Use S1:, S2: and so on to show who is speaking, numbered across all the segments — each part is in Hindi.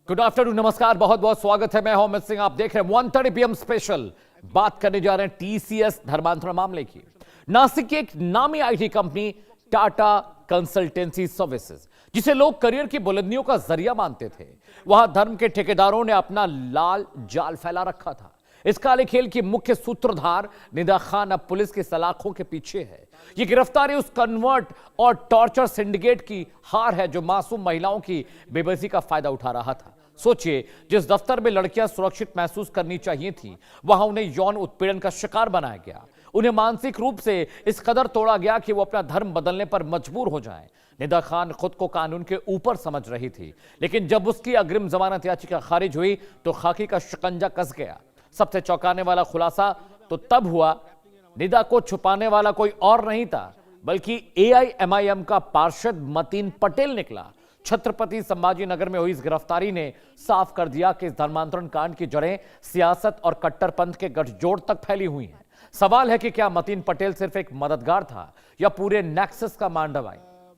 S1: गुड आफ्टरनून, नमस्कार, बहुत बहुत स्वागत है। मैं हूं अमित सिंह, आप देख रहे हैं 1:30 PM स्पेशल। बात करने जा रहे हैं टीसीएस धर्मांतरण मामले की। नासिक की एक नामी IT company Tata consultancy services, जिसे लोग करियर की बुलंदियों का जरिया मानते थे, वहां धर्म के ठेकेदारों ने अपना लाल जाल फैला रखा था। इस काले खेल की मुख्य सूत्रधार निदा खान अब पुलिस की सलाखों के पीछे है। यह गिरफ्तारी उस कन्वर्ट और टॉर्चर सिंडिकेट की हार है जो मासूम महिलाओं की बेबसी का फायदा उठा रहा था। सोचिए, जिस दफ्तर में लड़कियां सुरक्षित महसूस करनी चाहिए थी, वहां उन्हें यौन उत्पीड़न का शिकार बनाया गया। उन्हें मानसिक रूप से इस कदर तोड़ा गया कि वो अपना धर्म बदलने पर मजबूर हो जाएं। निदा खान खुद को कानून के ऊपर समझ रही थी, लेकिन जब उसकी अग्रिम जमानत याचिका खारिज हुई तो खाकी का शिकंजा कस गया। सबसे चौंकाने वाला खुलासा तो तब हुआ, निदा को छुपाने वाला कोई और नहीं था, बल्कि एआईएमआईएम का पार्षद मतीन पटेल निकला। छत्रपति संभाजी नगर में हुई इस गिरफ्तारी ने साफ कर दिया कि इस धर्मांतरण कांड की जड़ें सियासत और कट्टरपंथ के गठजोड़ तक फैली हुई हैं। सवाल है कि क्या मतीन पटेल सिर्फ एक मददगार था या पूरे नेक्सस का मांडव?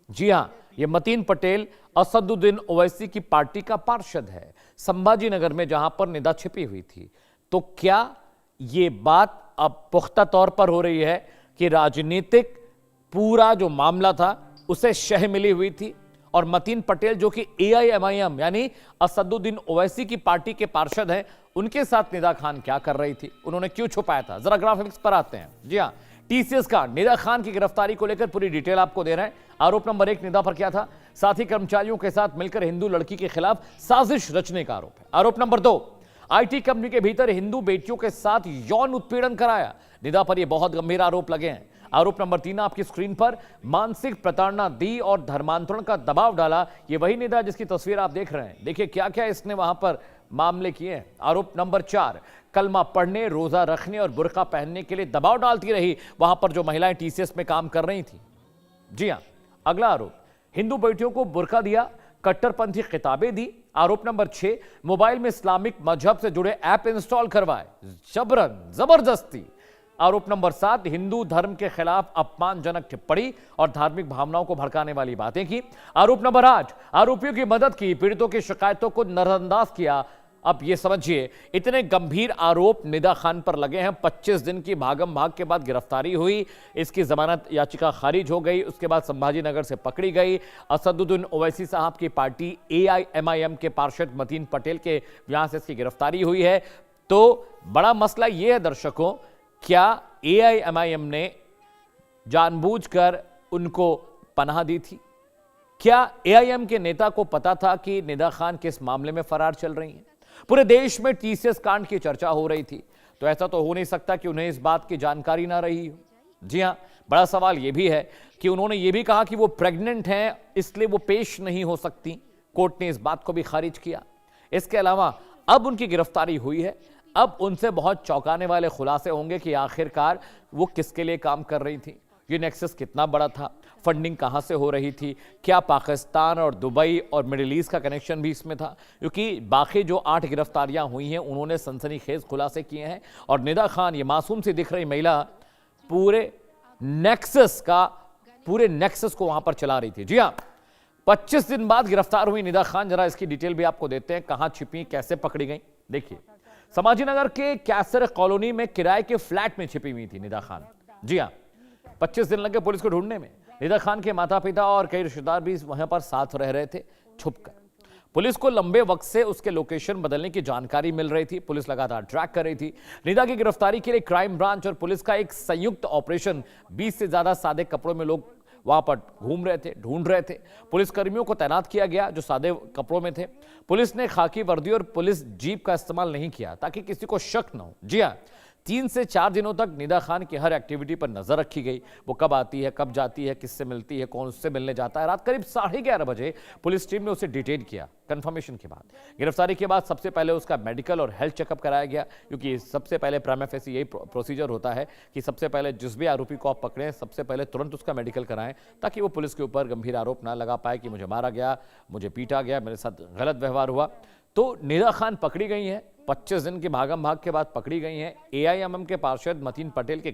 S1: जी हां, यह मतीन पटेल असदुद्दीन ओवैसी की पार्टी का पार्षद है, संभाजी नगर में, जहां पर निदा छिपी हुई थी। तो क्या यह बात अब पुख्ता तौर पर हो रही है कि राजनीतिक पूरा जो मामला था उसे शह मिली हुई थी और मतीन पटेल, जो कि एआईएमआईएम यानी असदुद्दीन ओवैसी की पार्टी के पार्षद हैं, उनके साथ निदा खान क्या कर रही थी, उन्होंने क्यों छुपाया था? जरा ग्राफिक्स पर आते हैं। जी हां, टीसीएस का निदा खान की गिरफ्तारी को लेकर पूरी डिटेल आपको दे रहे हैं। आरोप नंबर 1 निदा पर क्या था? साथी कर्मचारियों के साथ मिलकर हिंदू लड़की के खिलाफ साजिश रचने का आरोप है। आरोप नंबर 2, आईटी कंपनी के भीतर हिंदू बेटियों के साथ यौन उत्पीड़न कराया। निदा पर यह बहुत गंभीर आरोप लगे हैं। आरोप नंबर 3 आपकी स्क्रीन पर, मानसिक प्रताड़ना दी और धर्मांतरण का दबाव डाला। यह वही निदा जिसकी तस्वीर आप देख रहे हैं। देखिए क्या क्या इसने वहां पर मामले किए हैं। आरोप नंबर 4, कलमा पढ़ने, रोजा रखने और बुर्का पहनने के लिए दबाव डालती रही वहां पर जो महिलाएं टीसीएस में काम कर रही थी। जी हां, अगला आरोप, हिंदू बेटियों को बुर्का दिया, कट्टरपंथी किताबें दी। आरोप नंबर 6, मोबाइल में इस्लामिक मजहब से जुड़े ऐप इंस्टॉल करवाए, जबरन जबरदस्ती। आरोप नंबर 7, हिंदू धर्म के खिलाफ अपमानजनक टिप्पणी और धार्मिक भावनाओं को भड़काने वाली बातें की। आरोप नंबर 8, आरोपियों की मदद की, पीड़ितों की शिकायतों को नजरअंदाज किया। अब यह समझिए, इतने गंभीर आरोप निदा खान पर लगे हैं। 25 दिन की भागम भाग के बाद गिरफ्तारी हुई, इसकी जमानत याचिका खारिज हो गई, उसके बाद संभाजी नगर से पकड़ी गई। असदुद्दीन ओवैसी साहब की पार्टी एआईएमआईएम के पार्षद मतीन पटेल के यहां से इसकी गिरफ्तारी हुई है। तो बड़ा मसला यह है दर्शकों, क्या एआईएमआईएम ने जानबूझकर उनको पनाह दी थी? क्या एआईएम के नेता को पता था कि निदा खान किस मामले में फरार चल रही हैं? पूरे देश में टीसीएस कांड की चर्चा हो रही थी, तो ऐसा तो हो नहीं सकता कि उन्हें इस बात की जानकारी ना रही हो। जी हां, बड़ा सवाल यह भी है कि उन्होंने यह भी कहा कि वो प्रेग्नेंट हैं, इसलिए वो पेश नहीं हो सकती। कोर्ट ने इस बात को भी खारिज किया। इसके अलावा अब उनकी गिरफ्तारी हुई है, अब उनसे बहुत चौंकाने वाले खुलासे होंगे कि आखिरकार वो किसके लिए काम कर रही थी, ये नेक्सस कितना बड़ा था, फंडिंग कहां से हो रही थी, क्या पाकिस्तान और दुबई और मिडिल ईस्ट का कनेक्शन भी इसमें था? क्योंकि बाकी जो 8 गिरफ्तारियां हुई हैं उन्होंने सनसनीखेज खुलासे किए हैं और निदा खान, ये मासूम सी दिख रही महिला, पूरे नेक्सस को वहां पर चला रही थी। जी हां, 25 दिन बाद गिरफ्तार हुई निदा खान। जरा इसकी डिटेल भी आपको देते हैं, कहां छिपी, कैसे पकड़ी गई। देखिए, संभाजी नगर के कैसर कॉलोनी में किराए के फ्लैट में छिपी हुई थी निदा खान। जी हां, 25 दिन लगे पुलिस को ढूंढने में। निदा खान के माता पिता और कई रिश्तेदार भी वहां पर साथ रह रहे थे छुपकर। पुलिस को लंबे वक्त से उसके लोकेशन बदलने की जानकारी मिल रही थी, पुलिस लगातार ट्रैक कर रही थी। निदा की गिरफ्तारी के लिए क्राइम ब्रांच और पुलिस का एक संयुक्त ऑपरेशन, 20 से ज्यादा सादे कपड़ों में लोग वहां पर घूम रहे थे, ढूंढ रहे थे। पुलिस कर्मियों को तैनात किया गया जो सादे कपड़ों में थे। पुलिस ने खाकी वर्दी और पुलिस जीप का इस्तेमाल नहीं किया ताकि किसी को शक न हो। जी हां, 3 से 4 दिनों तक निदा खान की हर एक्टिविटी पर नजर रखी गई। वो कब आती है, कब जाती है, किससे मिलती है, कौन उससे मिलने जाता है। रात करीब 11:30 बजे पुलिस टीम ने उसे डिटेन किया कंफर्मेशन के बाद। गिरफ्तारी के बाद सबसे पहले उसका मेडिकल और हेल्थ चेकअप कराया गया, क्योंकि सबसे पहले प्राइमा फेसी यही प्रोसीजर होता है कि सबसे पहले जिस भी आरोपी को आप पकड़ें, सबसे पहले तुरंत उसका मेडिकल कराएं, ताकि वो पुलिस के ऊपर गंभीर आरोप ना लगा पाए कि मुझे मारा गया, मुझे पीटा गया, मेरे साथ गलत व्यवहार हुआ। तो निदा खान पकड़ी गई है, 25 दिन की भागम भाग के बाद पकड़ी गई हैं। एआईएमएम के पार्षद मतीन पटेल के